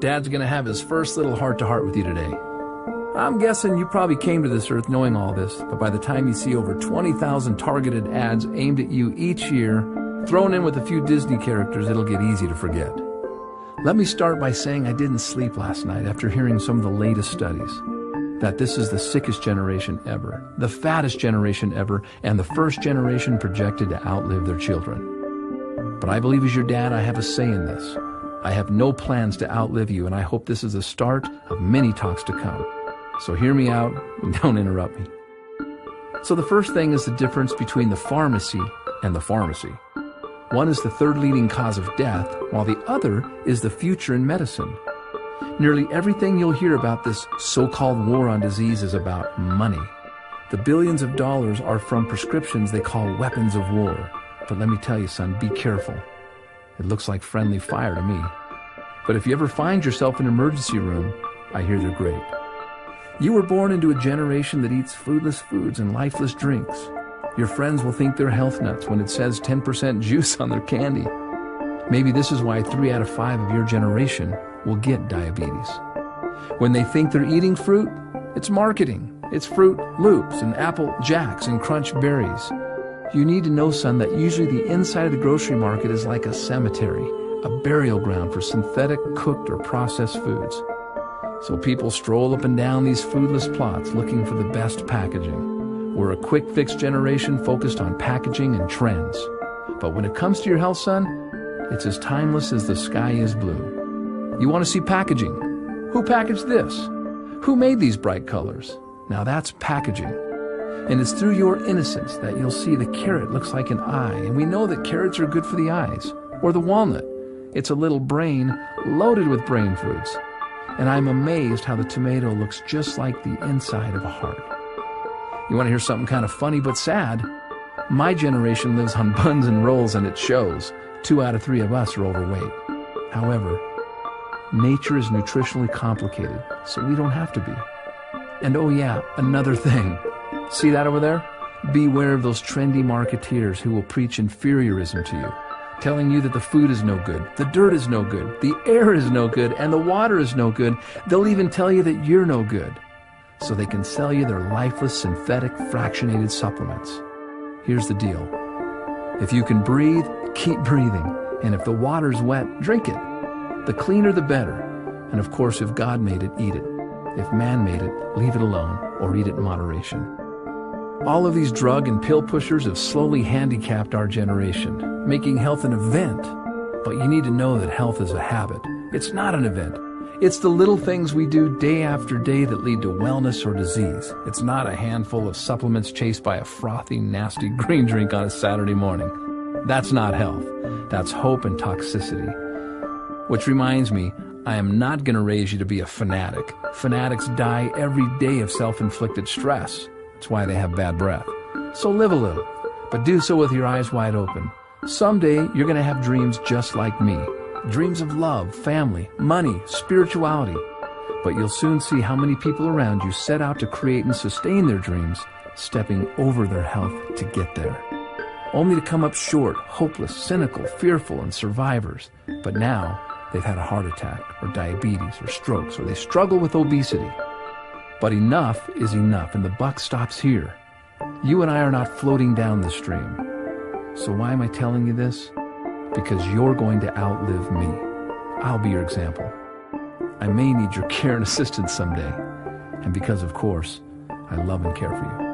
Dad's gonna have his first little heart-to-heart with you today. I'm guessing you probably came to this earth knowing all this, but by the time you see over 20,000 targeted ads aimed at you each year, thrown in with a few Disney characters, it'll get easy to forget. Let me start by saying I didn't sleep last night after hearing some of the latest studies. That this is the sickest generation ever, the fattest generation ever, and the first generation projected to outlive their children. But I believe as your dad, I have a say in this. I have no plans to outlive you, and I hope this is the start of many talks to come. So hear me out and don't interrupt me. So the first thing is the difference between the pharmacy and the pharmacy. One is the third leading cause of death, while the other is the future in medicine. Nearly everything you'll hear about this so-called war on disease is about money. The billions of dollars are from prescriptions they call weapons of war. But let me tell you, son, be careful. It looks like friendly fire to me. But if you ever find yourself in an emergency room, I hear they're great. You were born into a generation that eats foodless foods and lifeless drinks. Your friends will think they're health nuts when it says 10% juice on their candy. Maybe this is why 3 out of 5 of your generation will get diabetes. When they think they're eating fruit, it's marketing. It's Fruit Loops and Apple Jacks and Crunch Berries. You need to know, son, that usually the inside of the grocery market is like a cemetery, a burial ground for synthetic, cooked, or processed foods. So people stroll up and down these foodless plots looking for the best packaging. We're a quick-fix generation focused on packaging and trends. But when it comes to your health, son, it's as timeless as the sky is blue. You want to see packaging? Who packaged this? Who made these bright colors? Now that's packaging. And it's through your innocence that you'll see the carrot looks like an eye, and we know that carrots are good for the eyes. Or the walnut. It's a little brain loaded with brain foods. And I'm amazed how the tomato looks just like the inside of a heart. You want to hear something kind of funny but sad? My generation lives on buns and rolls, and it shows. 2 out of 3 of us are overweight. However, nature is nutritionally complicated, so we don't have to be. And oh yeah, another thing. See that over there? Beware of those trendy marketeers who will preach inferiorism to you, telling you that the food is no good, the dirt is no good, the air is no good, and the water is no good. They'll even tell you that you're no good, so they can sell you their lifeless, synthetic, fractionated supplements. Here's the deal. If you can breathe, keep breathing. And if the water's wet, drink it. The cleaner, the better. And of course, if God made it, eat it. If man made it, leave it alone or eat it in moderation. All of these drug and pill pushers have slowly handicapped our generation, making health an event. But you need to know that health is a habit. It's not an event. It's the little things we do day after day that lead to wellness or disease. It's not a handful of supplements chased by a frothy, nasty green drink on a Saturday morning. That's not health. That's hope and toxicity. Which reminds me, I am not going to raise you to be a fanatic. Fanatics die every day of self-inflicted stress. That's why they have bad breath. So live a little, but do so with your eyes wide open. Someday, you're going to have dreams just like me. Dreams of love, family, money, spirituality. But you'll soon see how many people around you set out to create and sustain their dreams, stepping over their health to get there. Only to come up short, hopeless, cynical, fearful, and survivors. But now, they've had a heart attack, or diabetes, or strokes, or they struggle with obesity. But enough is enough, and the buck stops here. You and I are not floating down the stream. So why am I telling you this? Because you're going to outlive me. I'll be your example. I may need your care and assistance someday. And because, of course, I love and care for you.